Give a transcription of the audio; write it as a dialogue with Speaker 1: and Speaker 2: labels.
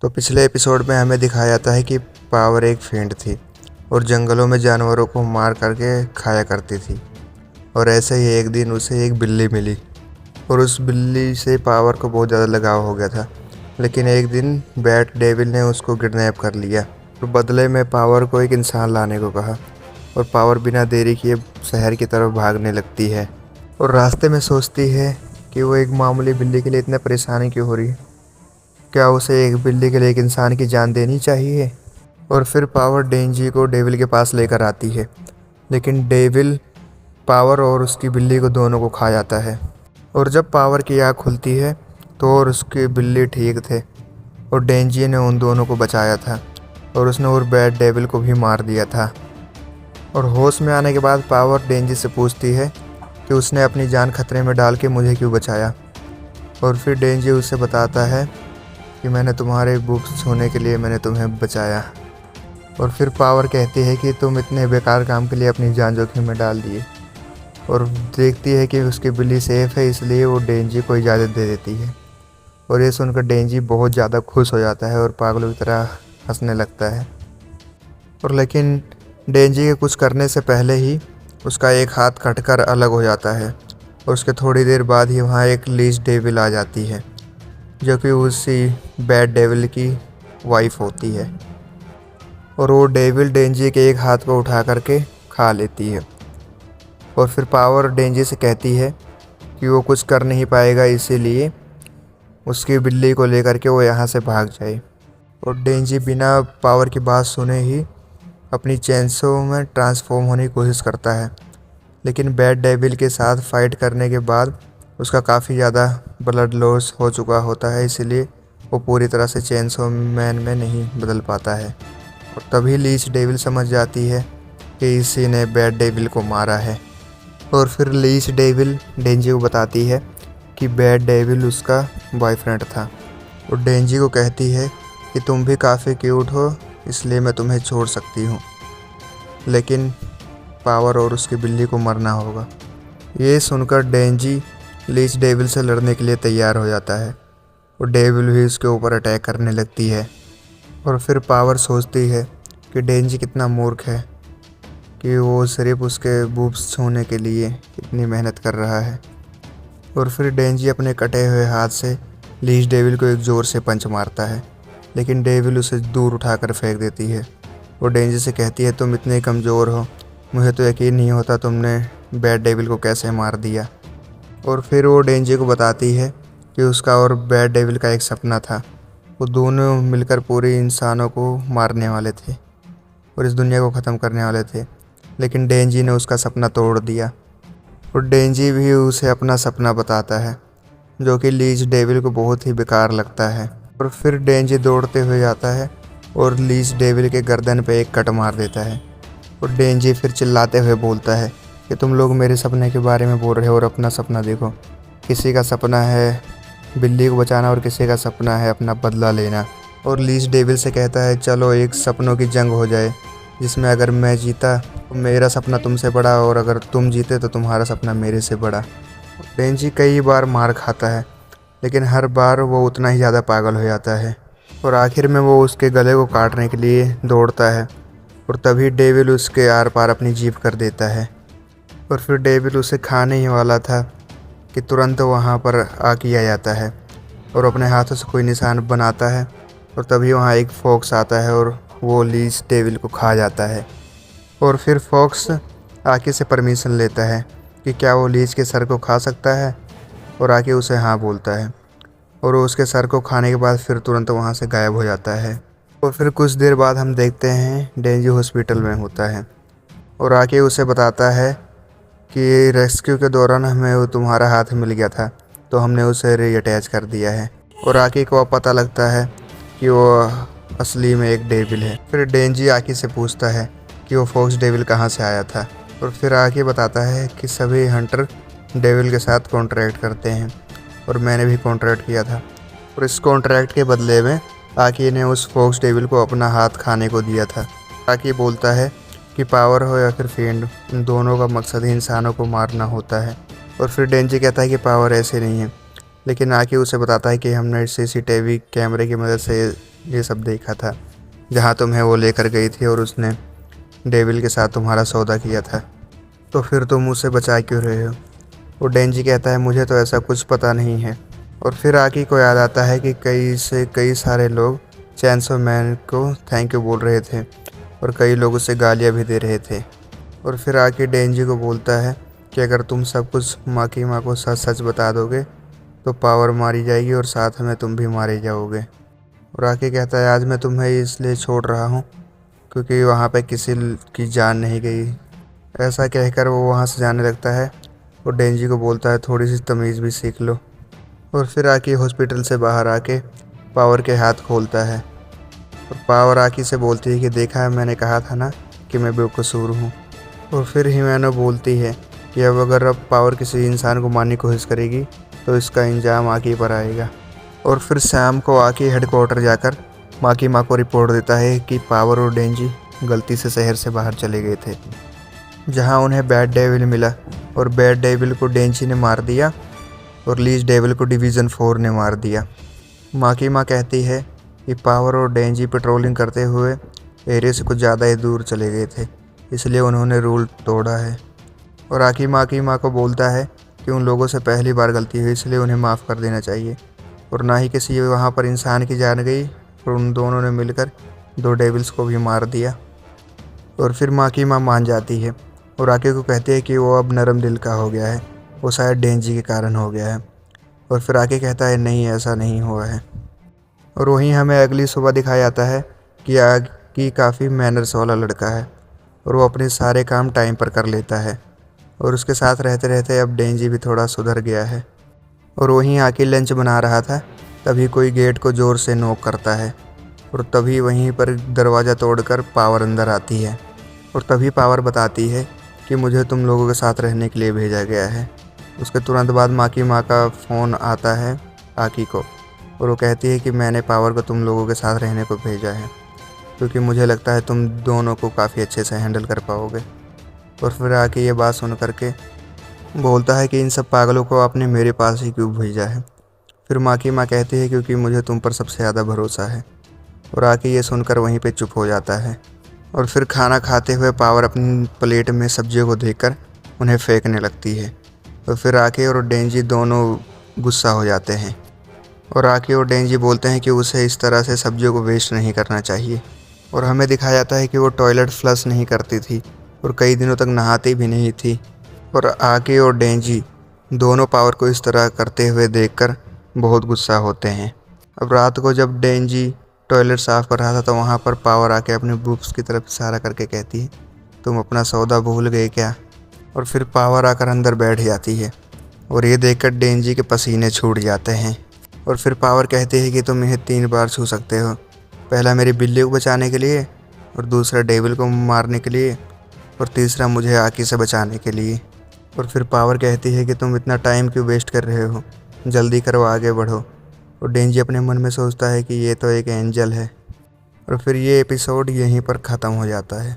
Speaker 1: तो पिछले एपिसोड में हमें दिखाया जाता है कि पावर एक फेंड थी और जंगलों में जानवरों को मार करके खाया करती थी। और ऐसे ही एक दिन उसे एक बिल्ली मिली और उस बिल्ली से पावर को बहुत ज़्यादा लगाव हो गया था। लेकिन एक दिन बैट डेविल ने उसको किडनैप कर लिया और बदले में पावर को एक इंसान लाने को कहा। और पावर बिना देरी किए शहर की तरफ भागने लगती है और रास्ते में सोचती है कि वो एक मामूली बिल्ली के लिए इतना परेशानी क्यों हो रही है। क्या उसे एक बिल्ली के लिए एक इंसान की जान देनी चाहिए। और फिर पावर डेंजी को डेविल के पास लेकर आती है, लेकिन डेविल पावर और उसकी बिल्ली को दोनों को खा जाता है। और जब पावर की आँख खुलती है तो और उसकी बिल्ली ठीक थे और डेंजी ने उन दोनों को बचाया था और उसने और बैड डेविल को भी मार दिया था। और होश में आने के बाद पावर डेंजी से पूछती है कि उसने अपनी जान खतरे में डाल के मुझे क्यों बचाया। और फिर डेंजी उसे बताता है कि मैंने तुम्हारे बुक्स होने के लिए मैंने तुम्हें बचाया। और फिर पावर कहती है कि तुम इतने बेकार काम के लिए अपनी जान जोखिम में डाल दिए। और देखती है कि उसकी बिल्ली सेफ है, इसलिए वो डेंजी को इजाज़त दे देती है। और ये सुनकर डेंजी बहुत ज़्यादा खुश हो जाता है और पागलों की तरह हंसने लगता है। और लेकिन डेंजी के कुछ करने से पहले ही उसका एक हाथ कटकर अलग हो जाता है और उसके थोड़ी देर बाद ही वहाँ एक लीज डेविल आ जाती है, जो कि उसी बैड डेविल की वाइफ होती है। और वो डेविल डेंजी के एक हाथ को उठा करके खा लेती है। और फिर पावर डेंजी से कहती है कि वो कुछ कर नहीं पाएगा, इसीलिए उसकी बिल्ली को लेकर के वो यहाँ से भाग जाए। और डेंजी बिना पावर की बात सुने ही अपनी चेंसो में ट्रांसफॉर्म होने की कोशिश करता है। लेकिन बैड डेविल के साथ फाइट करने के बाद उसका काफ़ी ज़्यादा ब्लड लॉस हो चुका होता है, इसीलिए वो पूरी तरह से चेंसो मैन में नहीं बदल पाता है। और तभी लीच डेविल समझ जाती है कि इसी ने बैड डेविल को मारा है। और फिर लीच डेविल डेंजी को बताती है कि बैड डेविल उसका बॉयफ्रेंड था। और डेंजी को कहती है कि तुम भी काफ़ी क्यूट हो, इसलिए मैं तुम्हें छोड़ सकती हूँ, लेकिन पावर और उसकी बिल्ली को मरना होगा। ये सुनकर डेंजी लीच डेविल से लड़ने के लिए तैयार हो जाता है और डेविल भी उसके ऊपर अटैक करने लगती है। और फिर पावर सोचती है कि डेंजी कितना मूर्ख है कि वो सिर्फ उसके बूब्स छूने के लिए इतनी मेहनत कर रहा है। और फिर डेंजी अपने कटे हुए हाथ से लीच डेविल को एक ज़ोर से पंच मारता है, लेकिन डेविल उसे दूर उठाकर फेंक देती है। और डेंजी से कहती है तुम इतने कमज़ोर हो, मुझे तो यकीन नहीं होता तुमने बैड डेविल को कैसे मार दिया। और फिर वो डेंजी को बताती है कि उसका और बैड डेविल का एक सपना था। वो दोनों मिलकर पूरे इंसानों को मारने वाले थे और इस दुनिया को ख़त्म करने वाले थे, लेकिन डेंजी ने उसका सपना तोड़ दिया। और डेंजी भी उसे अपना सपना बताता है, जो कि लीच डेविल को बहुत ही बेकार लगता है। और फिर डेंजी दौड़ते हुए जाता है और लीच डेविल के गर्दन पे एक कट मार देता है। और डेंजी फिर चिल्लाते हुए बोलता है कि तुम लोग मेरे सपने के बारे में बोल रहे हो और अपना सपना देखो। किसी का सपना है बिल्ली को बचाना और किसी का सपना है अपना बदला लेना। और लीच डेविल से कहता है चलो एक सपनों की जंग हो जाए, जिसमें अगर मैं जीता तो मेरा सपना तुमसे बड़ा और अगर तुम जीते तो तुम्हारा सपना मेरे से बड़ा। डेंजी कई बार मार खाता है, लेकिन हर बार वो उतना ही ज़्यादा पागल हो जाता है और आखिर में वो उसके गले को काटने के लिए दौड़ता है। और तभी डेविल उसके आर पार अपनी जीभ कर देता है। और फिर डेविल उसे खाने ही वाला था कि तुरंत वहाँ पर आ किया जाता है और अपने हाथों से कोई निशान बनाता है। और तभी वहाँ एक फॉक्स आता है और वो लीच डेविल को खा जाता है। और फिर फॉक्स आके से परमिशन लेता है कि क्या वो लीच के सर को खा सकता है, और आके उसे हाँ बोलता है। और वो उसके सर को खाने के बाद फिर तुरंत वहाँ से गायब हो जाता है। और फिर कुछ देर बाद हम देखते हैं डेंजी हॉस्पिटल में होता है और आके उसे बताता है कि रेस्क्यू के दौरान हमें वो तुम्हारा हाथ मिल गया था, तो हमने उसे रीअटैच कर दिया है। और आके को पता लगता है कि वो असली में एक डेविल है। फिर डेंजी आके से पूछता है कि वो फॉक्स डेविल कहाँ से आया था। और फिर आके बताता है कि सभी हंटर डेविल के साथ कॉन्ट्रैक्ट करते हैं और मैंने भी कॉन्ट्रैक्ट किया था। और इस कॉन्ट्रैक्ट के बदले में आकी ने उस फॉक्स डेविल को अपना हाथ खाने को दिया था। आकी बोलता है कि पावर हो या फिर फेंड, इन दोनों का मकसद ही इंसानों को मारना होता है। और फिर डेंजी कहता है कि पावर ऐसे नहीं है, लेकिन आके उसे बताता है कि हमने सीसीटीवी कैमरे की मदद से ये सब देखा था, जहाँ तुम्हें वो लेकर गई थी और उसने डेविल के साथ तुम्हारा सौदा किया था, तो फिर तुम उसे बचा क्यों रहे हो? वो डेंजी कहता है मुझे तो ऐसा कुछ पता नहीं है। और फिर आकी को याद आता है कि कई सारे लोग चैनसो मैन को थैंक यू बोल रहे थे और कई लोग उसे गालियाँ भी दे रहे थे। और फिर आकी डेंजी को बोलता है कि अगर तुम सब कुछ माकी माँ को सच सच बता दोगे तो पावर मारी जाएगी और साथ में तुम भी मारे जाओगे। और आकी कहता है आज मैं तुम्हें इसलिए छोड़ रहा हूँ क्योंकि वहाँ पे किसी की जान नहीं गई। ऐसा कहकर वो वहाँ से जाने लगता है और डेंजी को बोलता है थोड़ी सी तमीज़ भी सीख लो। और फिर आकी हॉस्पिटल से बाहर आके पावर के हाथ खोलता है और पावर आकी से बोलती है कि देखा है, मैंने कहा था ना कि मैं बेकसूर हूँ। और फिर हिमेनो बोलती है कि अब पावर किसी इंसान को मारने की कोशिश करेगी तो इसका इंजाम आकी पर आएगा। और फिर शाम को आकी हेडक्वार्टर जाकर माकी माँ को रिपोर्ट देता है कि पावर और डेंजी गलती से शहर से बाहर चले गए थे, जहाँ उन्हें बैड डेविल मिला और बैड डेविल को डेंजी ने मार दिया और लीज डेविल को डिवीज़न 4 ने मार दिया। माकी माँ कहती है कि पावर और डेंजी पेट्रोलिंग करते हुए एरिया से कुछ ज़्यादा ही दूर चले गए थे, इसलिए उन्होंने रूल तोड़ा है। और आकी माकी माँ को बोलता है कि उन लोगों से पहली बार गलती हुई इसलिए उन्हें माफ़ कर देना चाहिए और ना ही किसी वहाँ पर इंसान की जान गई और उन दोनों ने मिलकर 2 डेविल्स को भी मार दिया। और फिर माकी माँ मान जाती है और आकी को कहती है कि वो अब नरम दिल का हो गया है, वो शायद डेंजी के कारण हो गया है। और फिर आके कहता है नहीं, ऐसा नहीं हुआ है। और वहीं हमें अगली सुबह दिखाया जाता है कि आकी काफ़ी मैनर्स वाला लड़का है और वो अपने सारे काम टाइम पर कर लेता है और उसके साथ रहते रहते अब डेंजी भी थोड़ा सुधर गया है। और वहीं आके लंच बना रहा था, तभी कोई गेट को ज़ोर से नॉक करता है और तभी वहीं पर दरवाज़ा तोड़कर पावर अंदर आती है। और तभी पावर बताती है कि मुझे तुम लोगों के साथ रहने के लिए भेजा गया है। उसके तुरंत बाद माकी माँ का फ़ोन आता है आकी को और वो कहती है कि मैंने पावर को तुम लोगों के साथ रहने को भेजा है क्योंकि मुझे लगता है तुम दोनों को काफ़ी अच्छे से हैंडल कर पाओगे। और फिर आके ये बात सुन करके बोलता है कि इन सब पागलों को आपने मेरे पास ही क्यों भेजा है। फिर माकी माँ कहती है क्योंकि मुझे तुम पर सबसे ज़्यादा भरोसा है। और आके ये सुनकर वहीं पे चुप हो जाता है। और फिर खाना खाते हुए पावर अपनी प्लेट में सब्जियों को देखकर उन्हें फेंकने लगती है। और फिर आके और डेंजी दोनों गुस्सा हो जाते हैं और आके और डेंजी बोलते हैं कि उसे इस तरह से सब्जियों को वेस्ट नहीं करना चाहिए। और हमें दिखाया जाता है कि वो टॉयलेट फ्लश नहीं करती थी और कई दिनों तक नहाती भी नहीं थी। और आके और डेंजी दोनों पावर को इस तरह करते हुए देखकर बहुत गुस्सा होते हैं। अब रात को जब डेंजी टॉयलेट साफ़ कर रहा था तो वहाँ पर पावर आके अपने बूब्स की तरफ इशारा करके कहती है तुम अपना सौदा भूल गए क्या? और फिर पावर आकर अंदर बैठ जाती है और ये देखकर डेंजी के पसीने छूट जाते हैं। और फिर पावर कहती है कि तुम इन्हें 3 बार छू सकते हो, पहला मेरी बिल्ली को बचाने के लिए और दूसरा डेविल को मारने के लिए और तीसरा मुझे आकी से बचाने के लिए। और फिर पावर कहती है कि तुम इतना टाइम क्यों वेस्ट कर रहे हो, जल्दी करो, आगे बढ़ो। और डेंजी अपने मन में सोचता है कि ये तो एक एंजल है। और फिर ये एपिसोड यहीं पर ख़त्म हो जाता है।